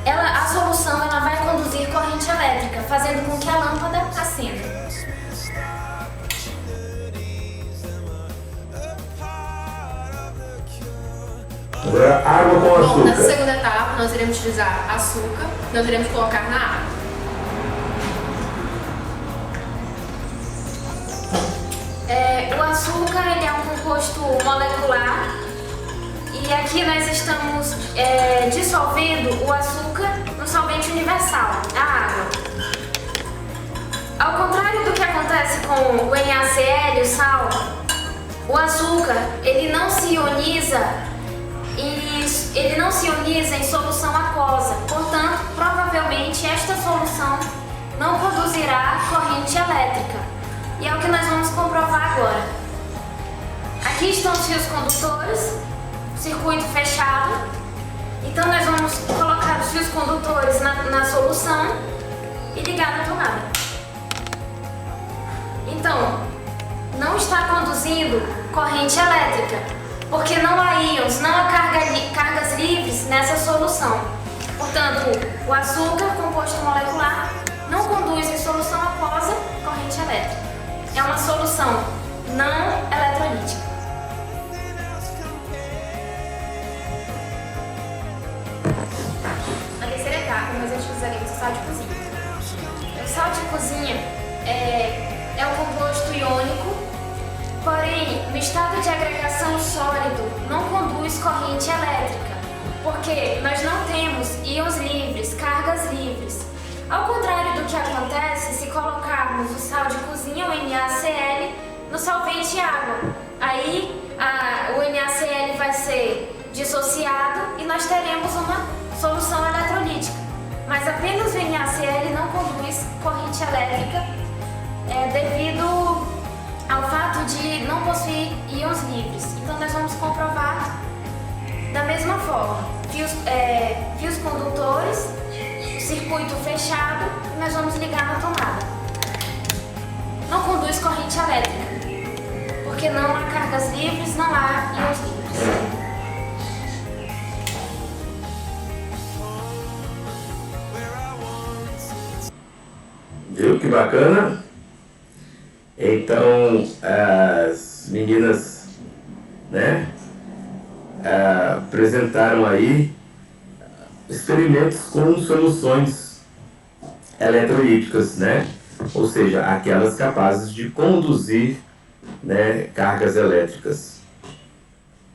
a solução vai conduzir corrente elétrica, fazendo com que a lâmpada acenda. Agora, água com açúcar. Nessa segunda etapa, nós iremos utilizar açúcar, nós iremos colocar na água. O açúcar ele é um composto molecular e aqui nós estamos dissolvendo o açúcar no solvente universal, a água. Ao contrário do que acontece com o NaCl, o sal, o açúcar ele não se ioniza em solução aquosa, portanto, provavelmente esta solução não conduzirá corrente elétrica. E é o que nós vamos comprovar agora. Aqui estão os fios condutores, circuito fechado. Então nós vamos colocar os fios condutores na solução e ligar na tomada. Então, não está conduzindo corrente elétrica, porque não há íons, não há cargas livres nessa solução. Portanto, o açúcar, composto molecular, não conduz em solução aquosa corrente elétrica. É uma solução não eletrolítica. Na terceira etapa, nós utilizaremos o sal de cozinha. O sal de cozinha é um composto iônico, porém, no estado de agregação sólido, não conduz corrente elétrica, porque nós não temos íons livres, cargas livres. Ao contrário do que acontece se colocarmos o sal de cozinha, o NaCl, no solvente água. Aí o NaCl vai ser dissociado e nós teremos uma solução eletrolítica. Mas apenas o NaCl não conduz corrente elétrica devido ao fato de não possuir íons livres. Então nós vamos comprovar da mesma forma. Fios condutores, circuito fechado, e nós vamos ligar na tomada. elétrica. Porque não há cargas livres, não há íons livres. Viu que bacana? Então, as meninas, né, apresentaram aí experimentos com soluções eletrolíticas, né? Ou seja, aquelas capazes de conduzir, né, cargas elétricas.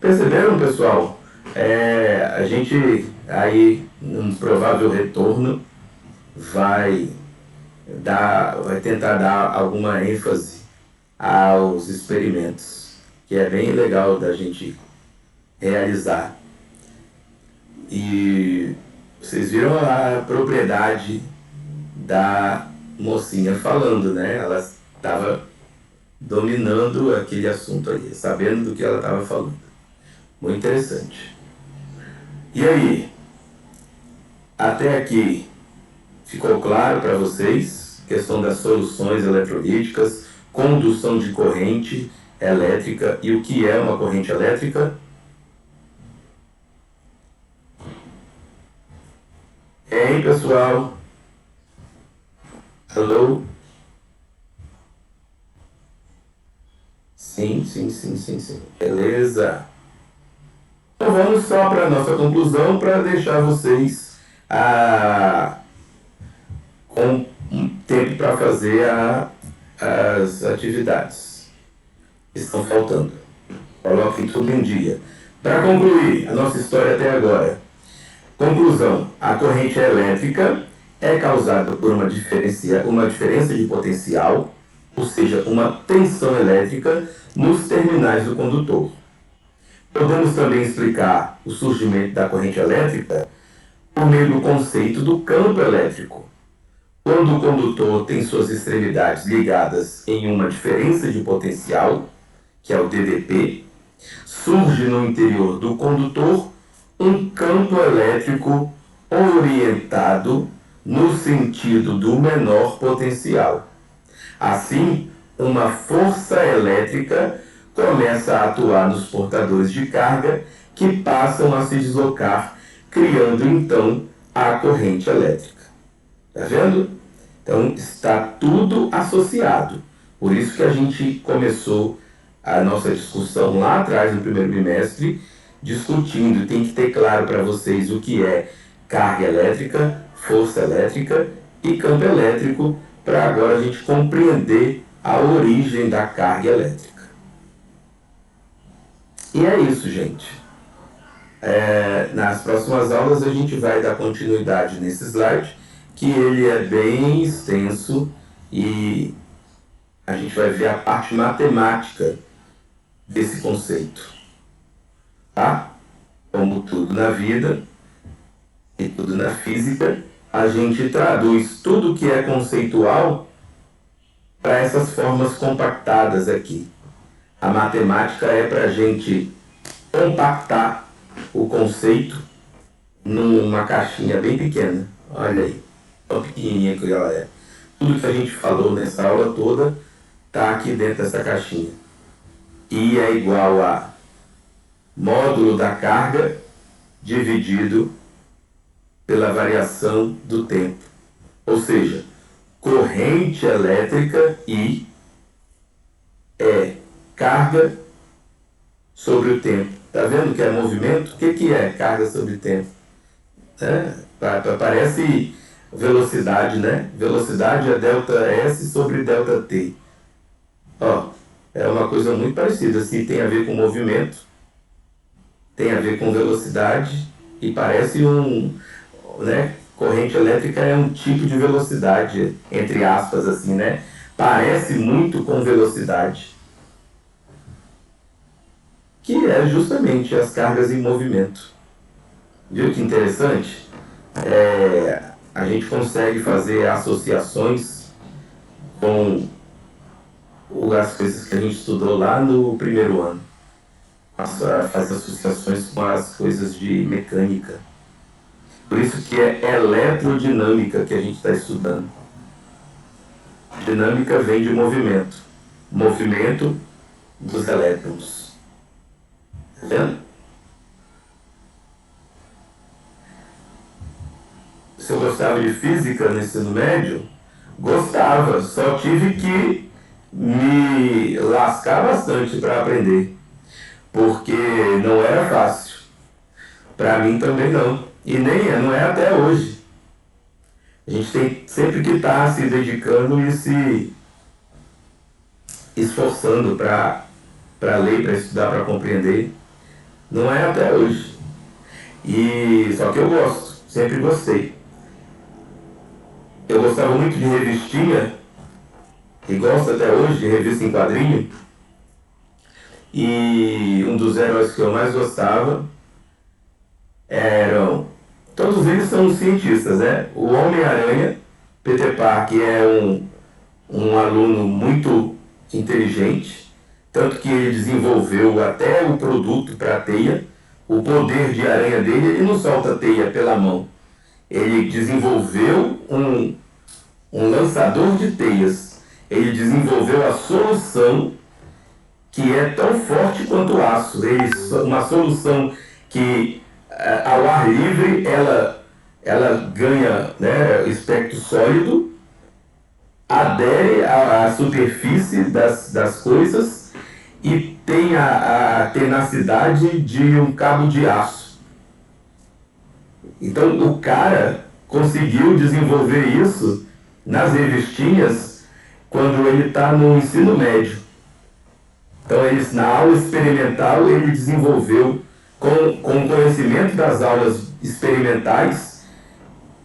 Perceberam, pessoal? A gente aí, num provável retorno, vai tentar dar alguma ênfase aos experimentos, que é bem legal da gente realizar. E vocês viram a propriedade da mocinha falando, né? Ela estava dominando aquele assunto ali, sabendo do que ela estava falando. Muito interessante. E aí? Até aqui ficou claro para vocês? Questão das soluções eletrolíticas, condução de corrente elétrica e o que é uma corrente elétrica? Hein, pessoal? Hello? Sim. Beleza. Então vamos só para a nossa conclusão, para deixar vocês com tempo para fazer as atividades que estão faltando. Coloquem tudo em dia. Para concluir a nossa história até agora. Conclusão: a corrente elétrica é causada por uma diferença de potencial, ou seja, uma tensão elétrica nos terminais do condutor. Podemos também explicar o surgimento da corrente elétrica por meio do conceito do campo elétrico. Quando o condutor tem suas extremidades ligadas em uma diferença de potencial, que é o DDP, surge no interior do condutor um campo elétrico orientado no sentido do menor potencial. Assim, uma força elétrica começa a atuar nos portadores de carga que passam a se deslocar, criando então a corrente elétrica. Tá vendo? Então está tudo associado. Por isso que a gente começou a nossa discussão lá atrás no primeiro bimestre, discutindo. Tem que ter claro para vocês o que é carga elétrica, força elétrica e campo elétrico, para agora a gente compreender a origem da carga elétrica. E é isso, gente. Nas próximas aulas a gente vai dar continuidade nesse slide, que ele é bem extenso e a gente vai ver a parte matemática desse conceito. Tá? Como tudo na vida e tudo na física, a gente traduz tudo que é conceitual para essas formas compactadas aqui. A matemática é para a gente compactar o conceito numa caixinha bem pequena. Olha aí, tão pequenininha que ela é. Tudo que a gente falou nessa aula toda está aqui dentro dessa caixinha. I é igual a módulo da carga dividido pela variação do tempo. Ou seja, corrente elétrica I é carga sobre o tempo. Tá vendo que é movimento? O que é carga sobre tempo? Parece velocidade, né? Velocidade é delta S sobre delta T. Ó, é uma coisa muito parecida. Assim, tem a ver com movimento, tem a ver com velocidade e parece né? Corrente elétrica é um tipo de velocidade, entre aspas, assim, né? Parece muito com velocidade, que é justamente as cargas em movimento. Viu que interessante? A gente consegue fazer associações com as coisas que a gente estudou lá no primeiro ano. Faz associações com as coisas de mecânica. Por isso que é eletrodinâmica que a gente está estudando. Dinâmica vem de movimento. movimento dos elétrons. Tá vendo? Se eu gostava de física no ensino médio, gostava, só tive que me lascar bastante para aprender, porque não era fácil. Para mim também não, e não é até hoje. A gente tem sempre que estar se dedicando e se esforçando para ler, para estudar, para compreender. Não é até hoje. E só que eu gosto, sempre gostei. Eu gostava muito de revistinha, e gosto até hoje de revista em quadrinho. E um dos heróis que eu mais gostava eram... Todos eles são cientistas, né? O Homem-Aranha, Peter Parker, é um aluno muito inteligente, tanto que ele desenvolveu até o produto para a teia. O poder de aranha dele, ele não solta a teia pela mão. Ele desenvolveu um lançador de teias. Ele desenvolveu a solução que é tão forte quanto o aço. Uma solução que, ao ar livre, ela ganha, né, espectro sólido, adere à superfície das coisas e tem a tenacidade de um cabo de aço. Então o cara conseguiu desenvolver isso nas revistinhas quando ele está no ensino médio. Então na aula experimental ele desenvolveu, com o conhecimento das aulas experimentais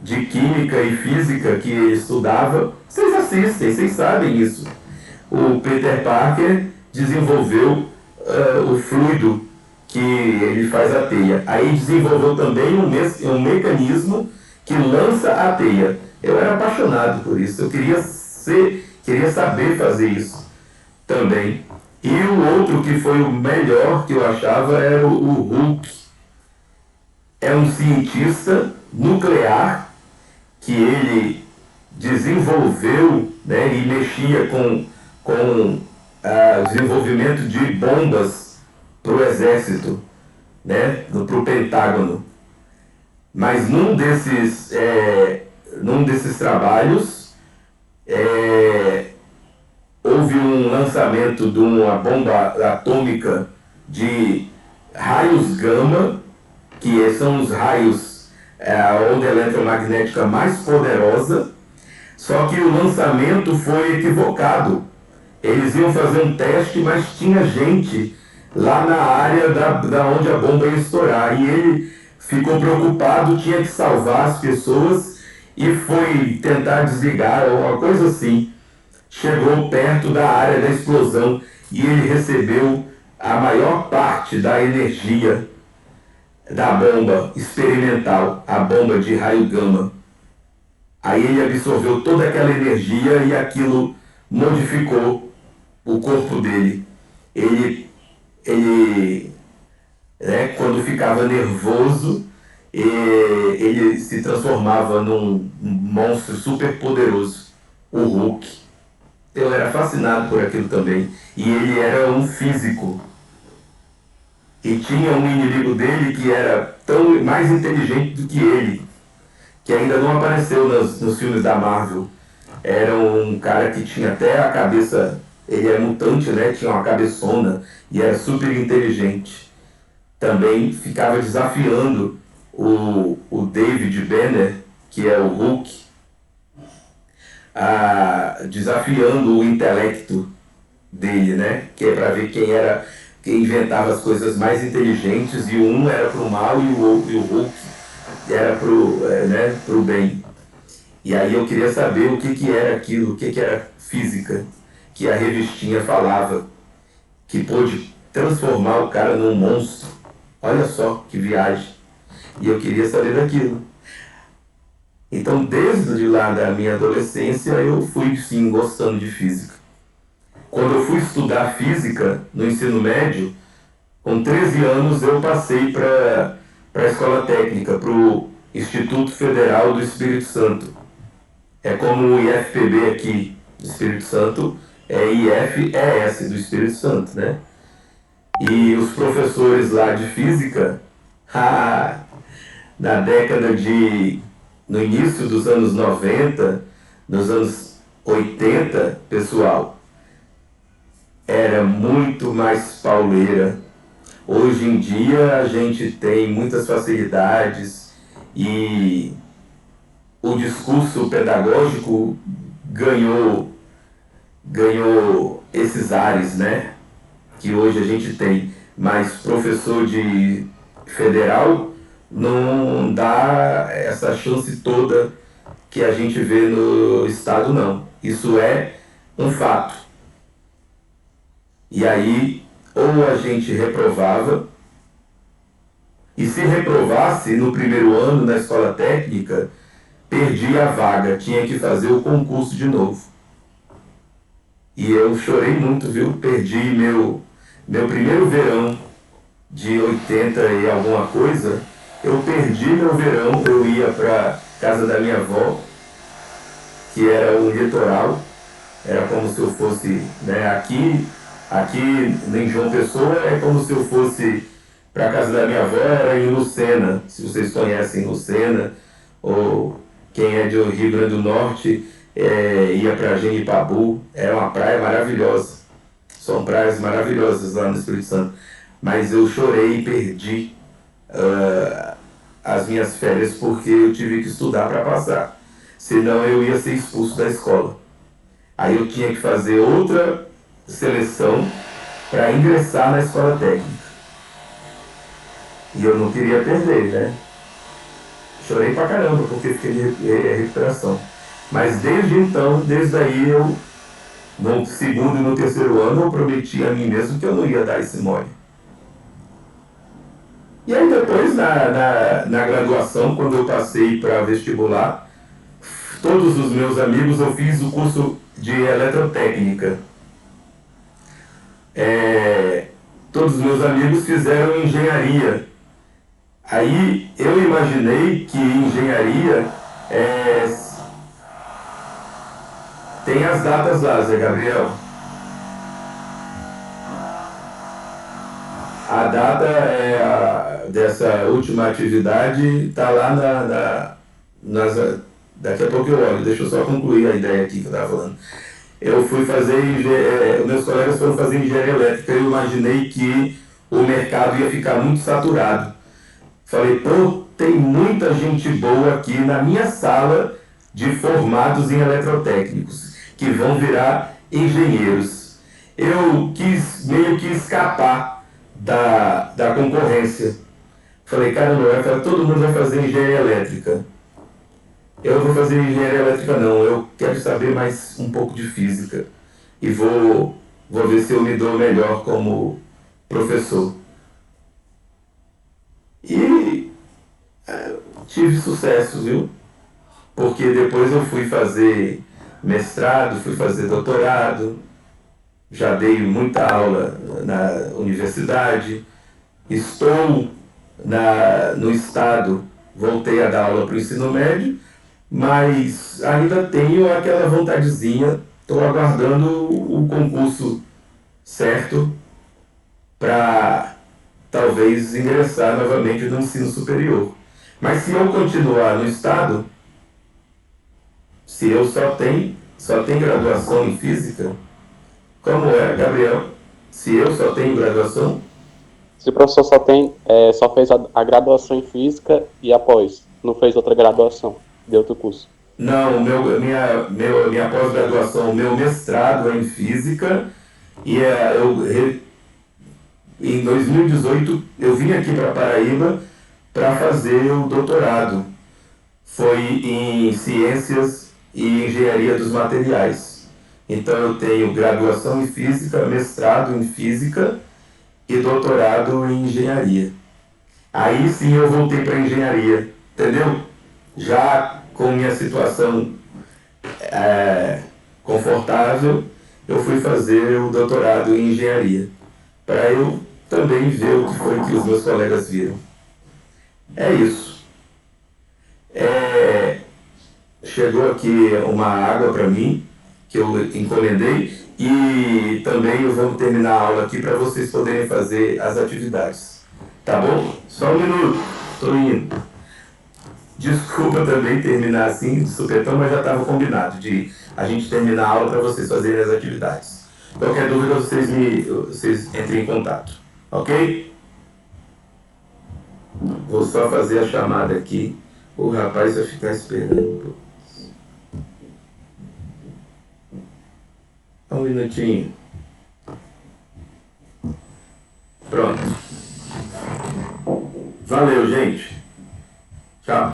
de química e física que ele estudava. Vocês assistem, vocês sabem isso. O Peter Parker desenvolveu o fluido que ele faz a teia. Aí desenvolveu também um mecanismo que lança a teia. Eu era apaixonado por isso, eu queria saber fazer isso também. E o outro que foi o melhor que eu achava era o Hulk. É um cientista nuclear que ele desenvolveu, né, e mexia com o desenvolvimento de bombas para o exército, né, para o Pentágono. Mas num desses trabalhos houve um lançamento de uma bomba atômica de raios gama, que são os raios, a onda eletromagnética mais poderosa, só que o lançamento foi equivocado. Eles iam fazer um teste, mas tinha gente lá na área da onde a bomba ia estourar, e ele ficou preocupado, tinha que salvar as pessoas e foi tentar desligar, ou uma coisa assim. Chegou perto da área da explosão e ele recebeu a maior parte da energia da bomba experimental, a bomba de raio gama. Aí ele absorveu toda aquela energia e aquilo modificou o corpo dele. Ele quando ficava nervoso, ele se transformava num monstro super poderoso, o Hulk. Eu era fascinado por aquilo também. E ele era um físico. E tinha um inimigo dele que era mais inteligente do que ele, que ainda não apareceu nos filmes da Marvel. Era um cara que tinha até a cabeça... Ele é mutante, né? Tinha uma cabeçona e era super inteligente. Também ficava desafiando o David Banner, que é o Hulk, desafiando o intelecto dele, né? Que é para ver quem inventava as coisas mais inteligentes, e um era pro mal e o Hulk era pro bem. E aí eu queria saber o que era aquilo, o que era física, que a revistinha falava, que pôde transformar o cara num monstro. Olha só que viagem. E eu queria saber daquilo. Então, desde lá da minha adolescência, eu fui, sim, gostando de física. Quando eu fui estudar física no ensino médio, com 13 anos, eu passei para a escola técnica, para o Instituto Federal do Espírito Santo. É como o IFPB aqui do Espírito Santo, é IFES, do Espírito Santo, né? E os professores lá de física, na década de... no início dos anos 90, nos anos 80, pessoal, era muito mais pauleira. Hoje em dia a gente tem muitas facilidades e o discurso pedagógico ganhou esses ares, né? Que hoje a gente tem, mas professor de federal não dá essa chance toda que a gente vê no estado, não. Isso é um fato. E aí, ou a gente reprovava, e se reprovasse no primeiro ano na escola técnica, perdia a vaga, tinha que fazer o concurso de novo. E eu chorei muito, viu? Perdi meu primeiro verão de 80 e alguma coisa, eu perdi meu verão, eu ia para casa da minha avó, que era um litoral, era como se eu fosse, né, aqui em João Pessoa, é como se eu fosse para casa da minha avó, era em Lucena, se vocês conhecem Lucena, ou quem é do Rio Grande do Norte, ia para Genipabu, era uma praia maravilhosa, são praias maravilhosas lá no Espírito Santo, mas eu chorei e perdi as minhas férias porque eu tive que estudar para passar, senão eu ia ser expulso da escola. Aí eu tinha que fazer outra seleção para ingressar na escola técnica. E eu não queria perder, né? Chorei pra caramba porque fiquei de recuperação. Mas desde então, desde aí eu, no segundo e no terceiro ano, eu prometi a mim mesmo que eu não ia dar esse mole. E aí depois, na graduação, quando eu passei para vestibular, todos os meus amigos, eu fiz o curso de eletrotécnica. Todos os meus amigos fizeram engenharia. Aí eu imaginei que engenharia tem as datas lá, Zé Gabriel. A data dessa última atividade está lá daqui a pouco eu olho, deixa eu só concluir a ideia aqui que eu estava falando. Eu fui fazer, meus colegas foram fazer engenharia elétrica, eu imaginei que o mercado ia ficar muito saturado. Falei, pô, tem muita gente boa aqui na minha sala de formados em eletrotécnicos, que vão virar engenheiros. Eu quis meio que escapar da concorrência. Falei, caramba, todo mundo vai fazer engenharia elétrica. Eu não vou fazer engenharia elétrica não, eu quero saber mais um pouco de física. E vou ver se eu me dou melhor como professor. E tive sucesso, viu? Porque depois eu fui fazer mestrado, fui fazer doutorado, já dei muita aula na universidade, estou no estado, voltei a dar aula para o ensino médio, mas ainda tenho aquela vontadezinha, estou aguardando o concurso certo para talvez ingressar novamente no ensino superior. Mas se eu continuar no estado, se eu só tenho graduação em física, como é, Gabriel? Se eu só tenho graduação? Se o professor só fez a graduação em física e após, não fez outra graduação de outro curso? Não, minha pós-graduação, meu mestrado é em física e em 2018 eu vim aqui para Paraíba para fazer o doutorado. Foi em Ciências e Engenharia dos Materiais. Então eu tenho graduação em Física, mestrado em Física e doutorado em Engenharia. Aí sim eu voltei para Engenharia, entendeu? Já com minha situação confortável, eu fui fazer o doutorado em Engenharia, para eu também ver o que foi que os meus colegas viram. É isso. Chegou aqui uma água para mim, que eu encomendei, E também eu vou terminar a aula aqui para vocês poderem fazer as atividades. Tá bom? Só um minuto, tô indo. Desculpa também terminar assim, de supetão, mas já estava combinado de a gente terminar a aula para vocês fazerem as atividades. Qualquer dúvida, vocês entrem em contato. Ok? Vou só fazer a chamada aqui. O rapaz vai ficar esperando. Um minutinho. Pronto. Valeu, gente. Tchau.